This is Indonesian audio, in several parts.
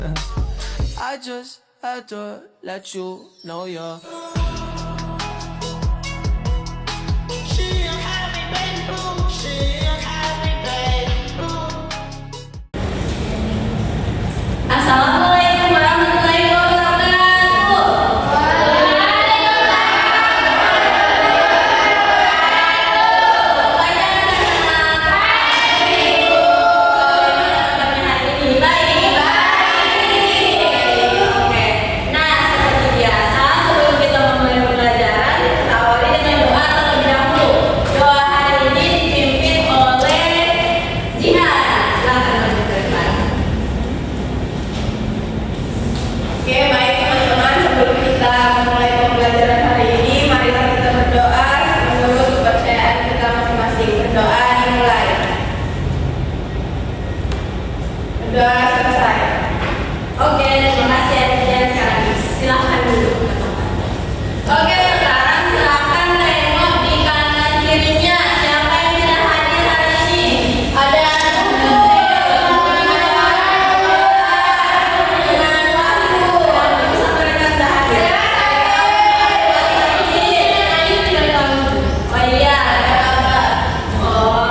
I just had to let you know you're. Assalamualaikum warahmatullahi wabarakatuh. Oke. Nah, seperti biasa, sebelum kita memulai pembelajaran, kita awali dengan doa terlebih dahulu. Doa hari ini dipimpin oleh Jihan. Silakan maju ke depan. Oke, baik teman-teman, sebelum kita memulai pembelajaran hari ini, marilah kita berdoa menurut kepercayaan kita masing-masing. Berdoa dimulai. Berdoa selesai. Oke, terima kasih adik-adik sekalian. Silakan duduk teman-teman. Oke, sekarang silakan tengok di kanan kirinya. Siapa yang tidak hadir hari ini? Ada Nurul, dengan Wahyu. Bisa mereka tidak hadir? Oh iya, ada kabar. Oh,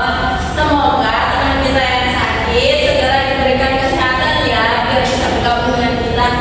semoga teman kita yang sakit segera diberikan kesehatan ya, biar bisa bergabung dengan kita.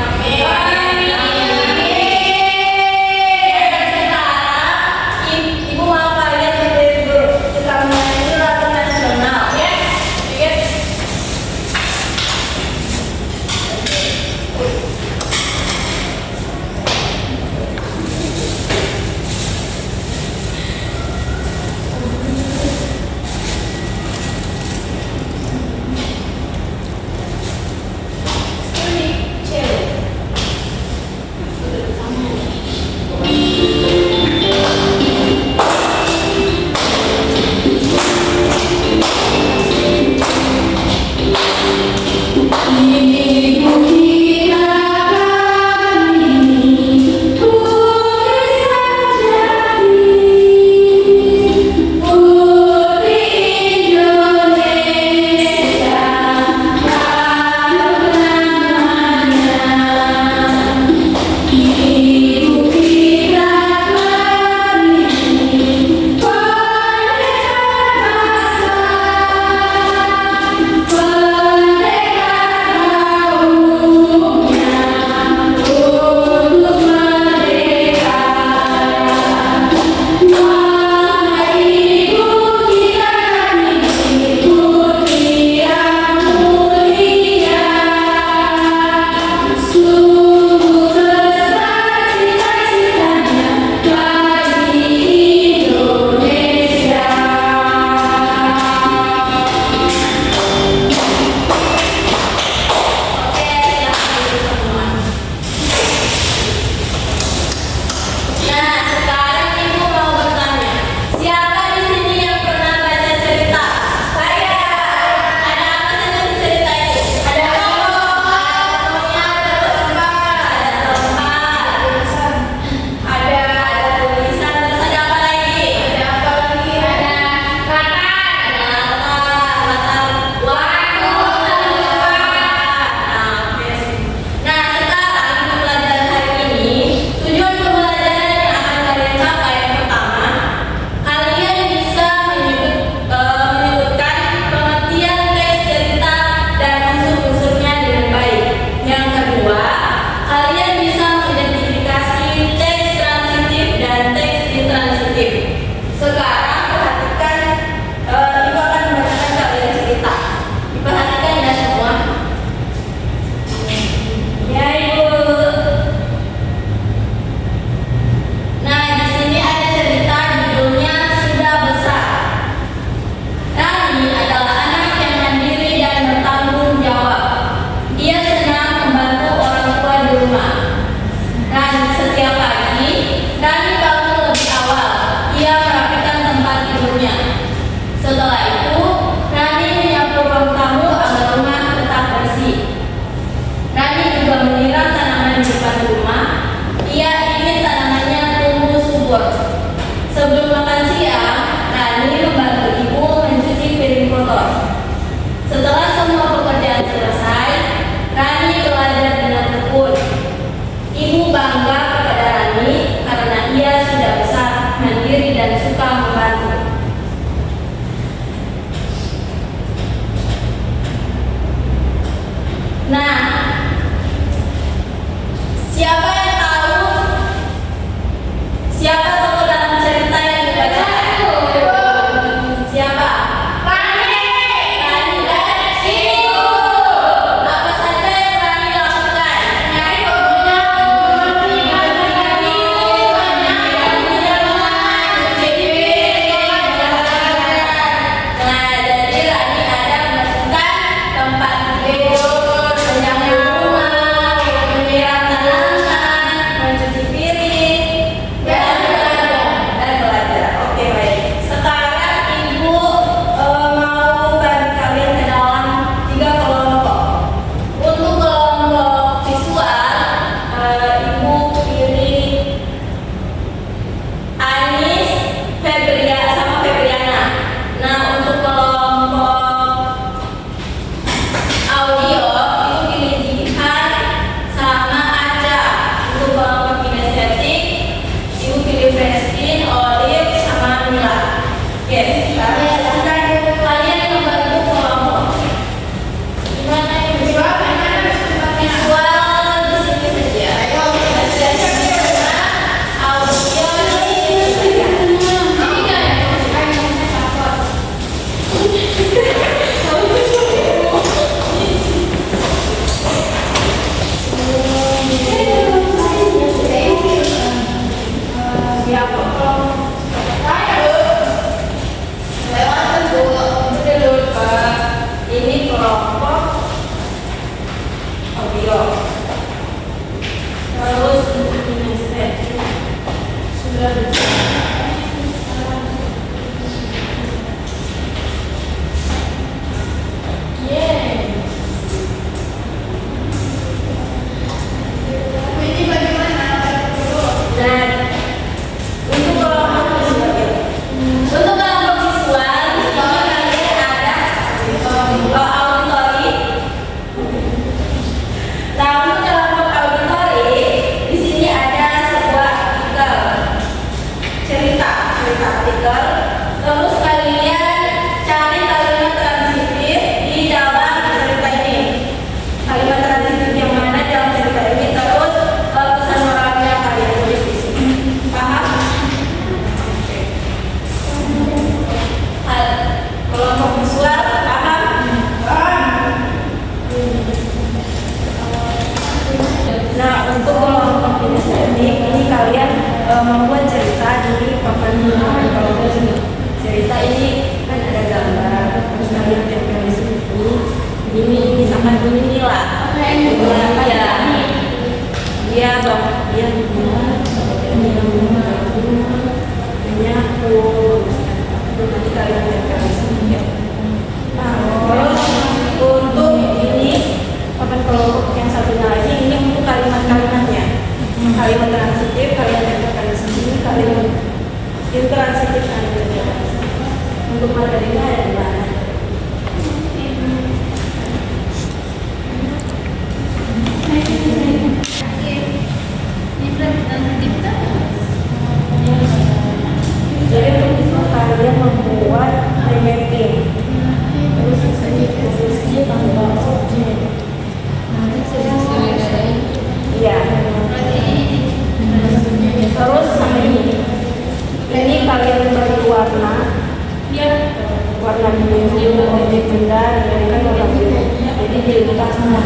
untuk kelompok kinestetik ini kalian membuat cerita di papan kelompok ini. Cerita ini kan ada gambar, terus kalian tempel di situ. Ini misalkan ini lah. Dia dong, dia rumah, menyapu, nanti kalian tempel di sini ya. Nah, terus untuk ini papan kelompok yang satunya lagi ini untuk kalimat-kalimatnya. Kalimat transitif kalian tempelkan di sini, kalimat intransitif kalian tempelkan di sini. Untuk materinya ada di mana? Jadi untuk itu kalian membuat remapping. Terus posisi tambah objek. Iya. Terus sama ini kalian beri warna. Warna biru objek benda ini kan warna biru. Jadi diletak sama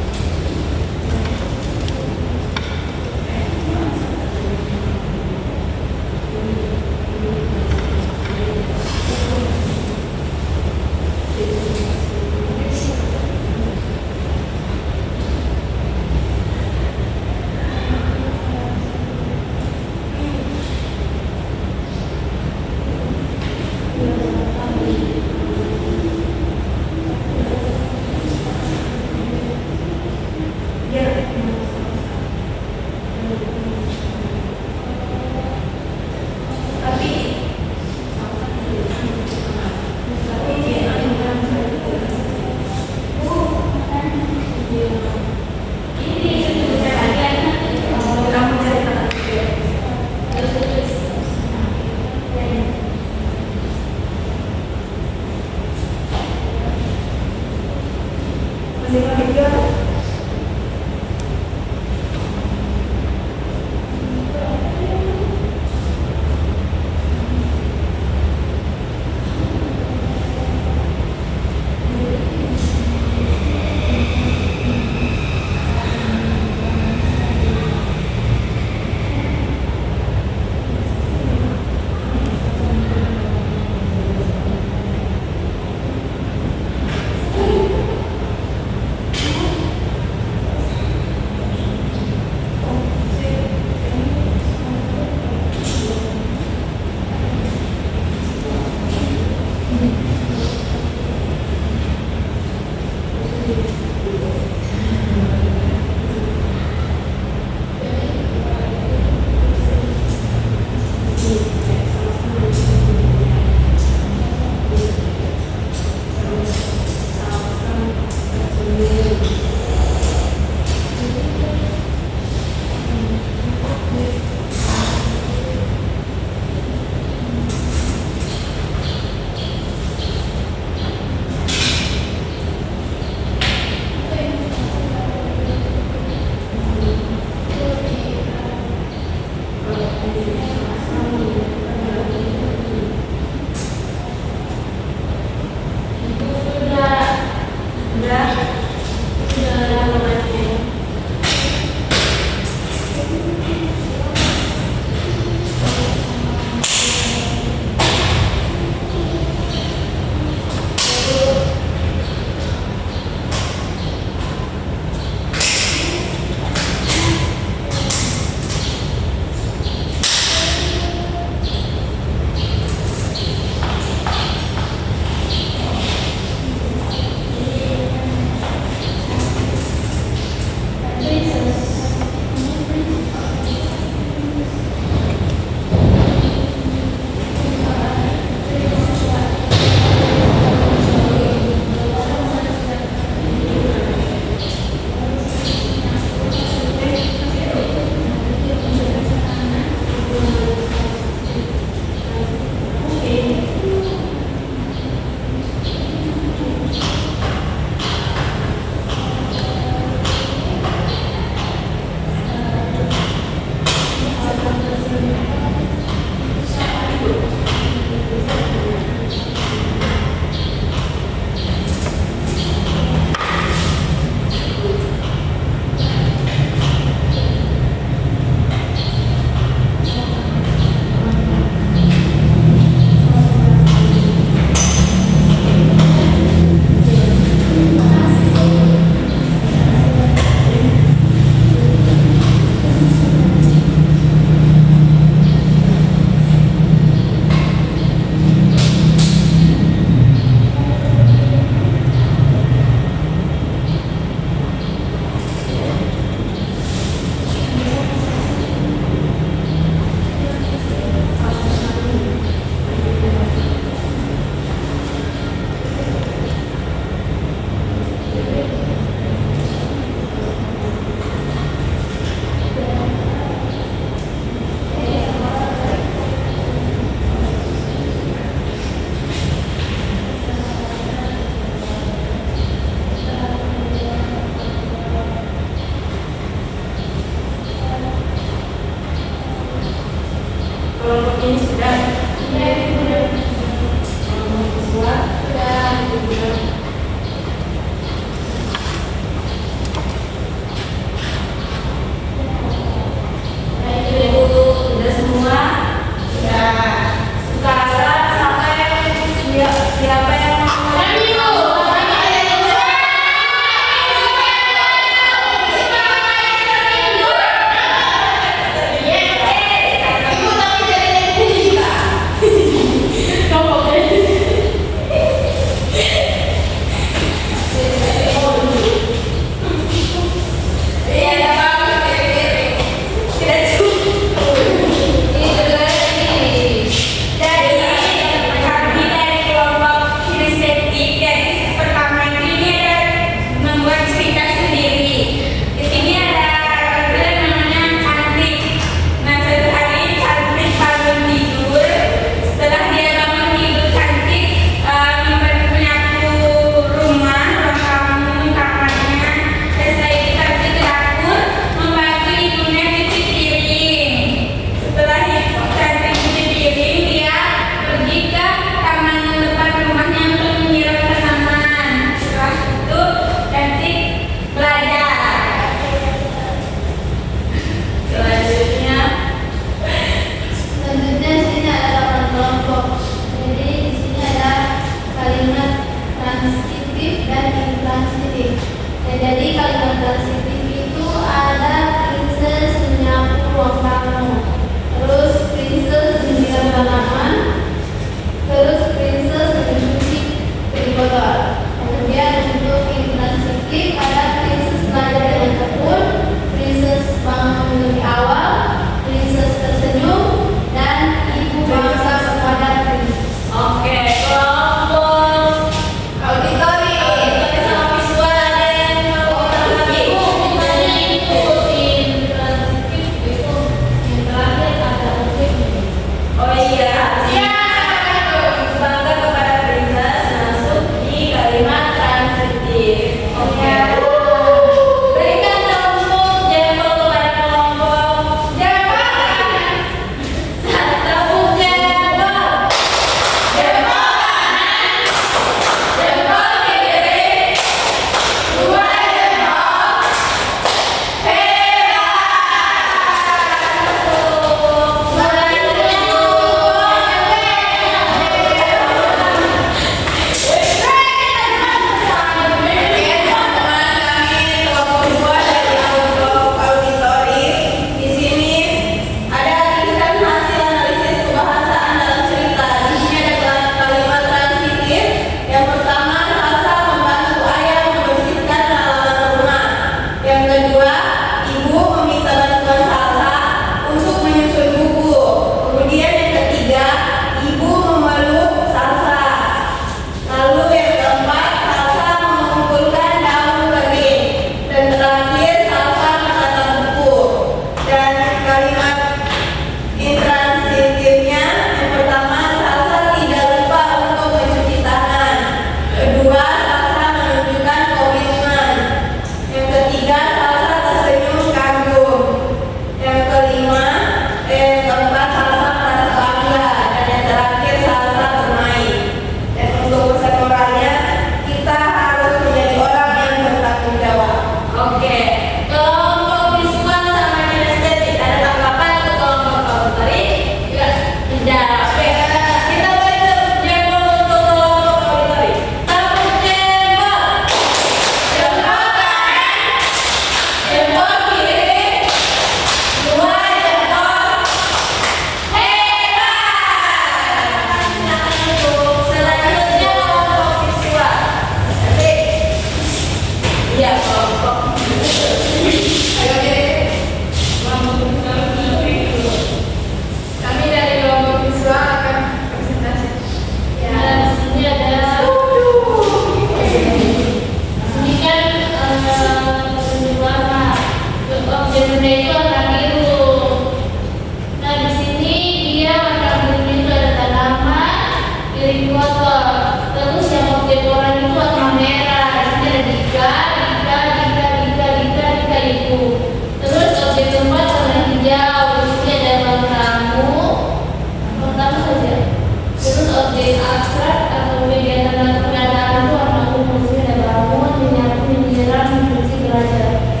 belajar.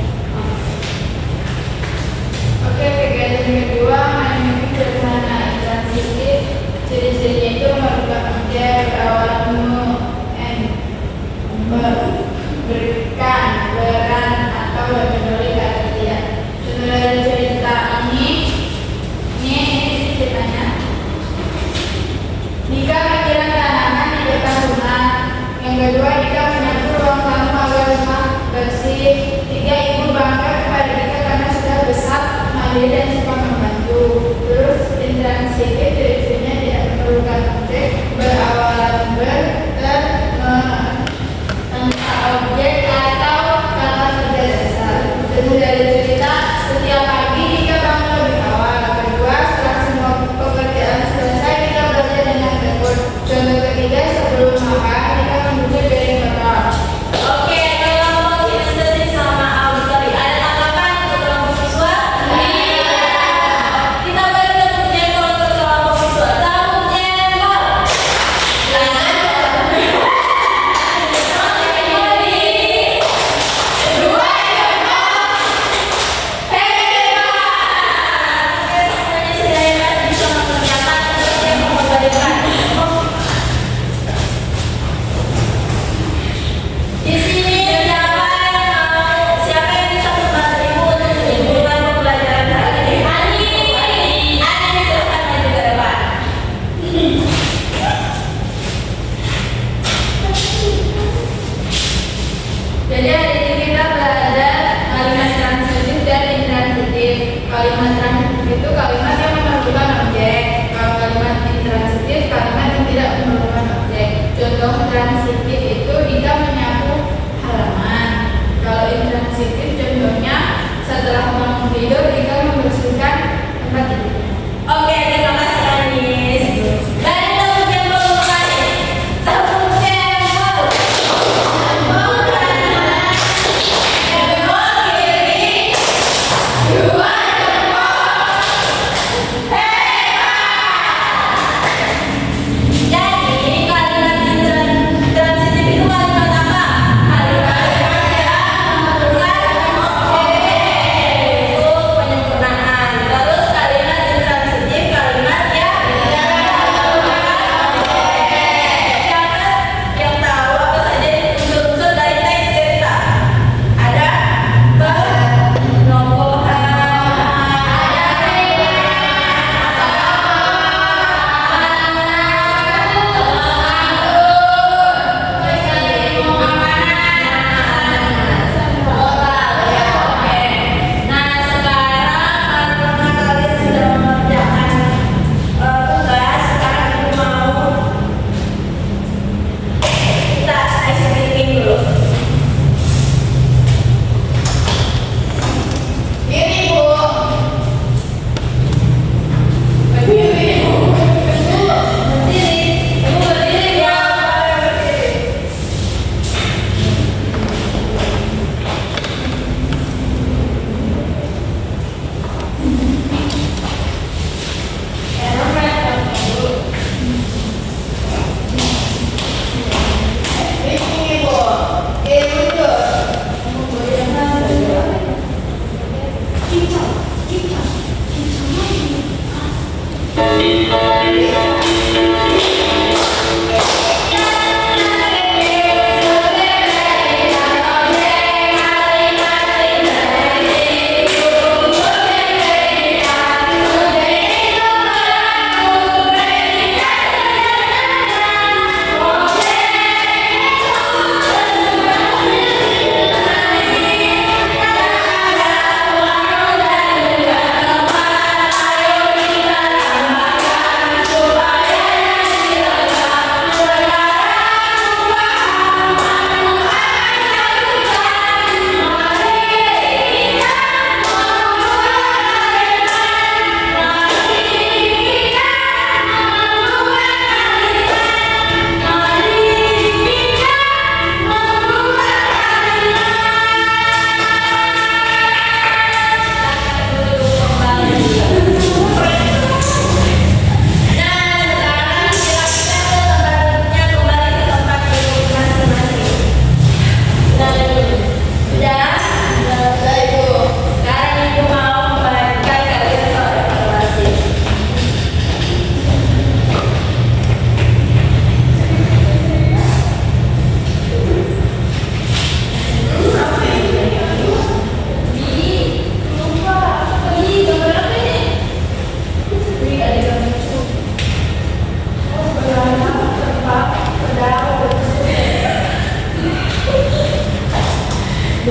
Oke, kegiatan kedua menunjukkan sederhana intransitif. Ciri-cirinya itu merupakan dia berawal n berikan, beran atau lebih kata dia. Contoh dari cerita ini ceritanya. Nika mikiran tanaman di depan rumah. Yang kedua, Nika menyapu ruang tamu agar rumah bersih. Tiga,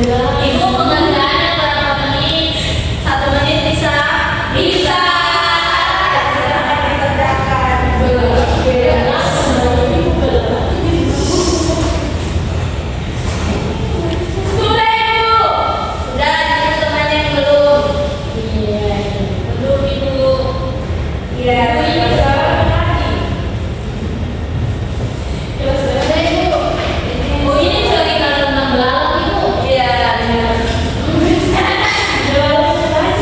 Ibu pengerjaannya berapa menit? 1 menit bisa? Bisa. Silakan dikerjakan. Sudah ibu. Sudah ibu temannya belum? Iya. Belum ibu. Iya. Oh ini cerita tentang belalang ibu? Iya. Sudah selesai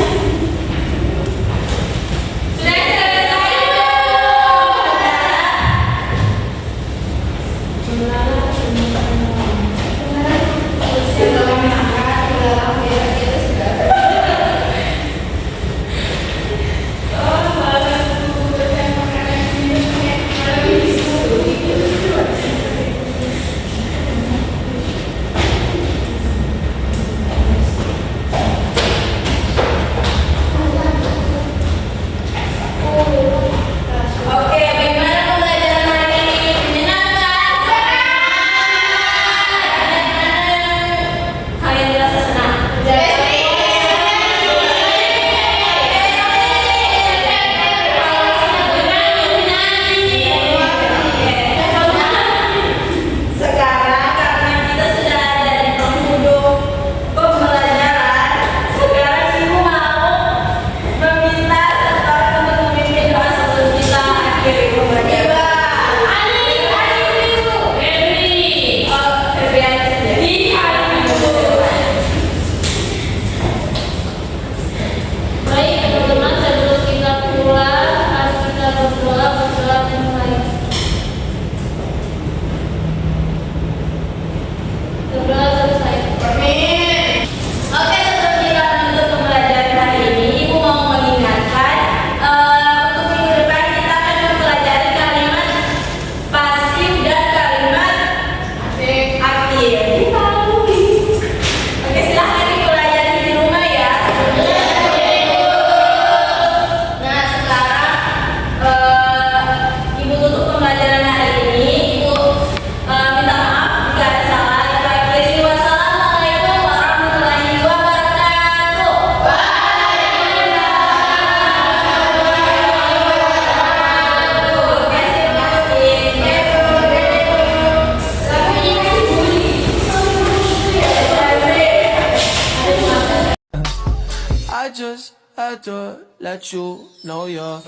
Oke, bagaimana pembelajaran hari ini? Menyenangkan? Kalian merasa senang? Sekarang karena kita sudah ada di penghujung pembelajaran, sekarang ibu mau meminta seseorang untuk memimpin doa sebelum kita akhiri pembelajaran. Febriana sendiri. Baik teman-teman, sebelum kita pulang, mari kita berdoa dan mulai. Berdoa selesai. Amin. Oke, sebelum kita menutup pembelajaran hari ini, ibu mau mengingatkan untuk minggu depan kita akan mempelajari kalimat pasif dan kalimat aktif. Oke, silahkan dipelajari di rumah ya. Nah, sekarang ibu tutup pembelajaran hari ini. Ibu minta maaf jika ada salah. Ibu akhiri. Wassalamualaikum warahmatullahi wabarakatuh. I just had to let you know you're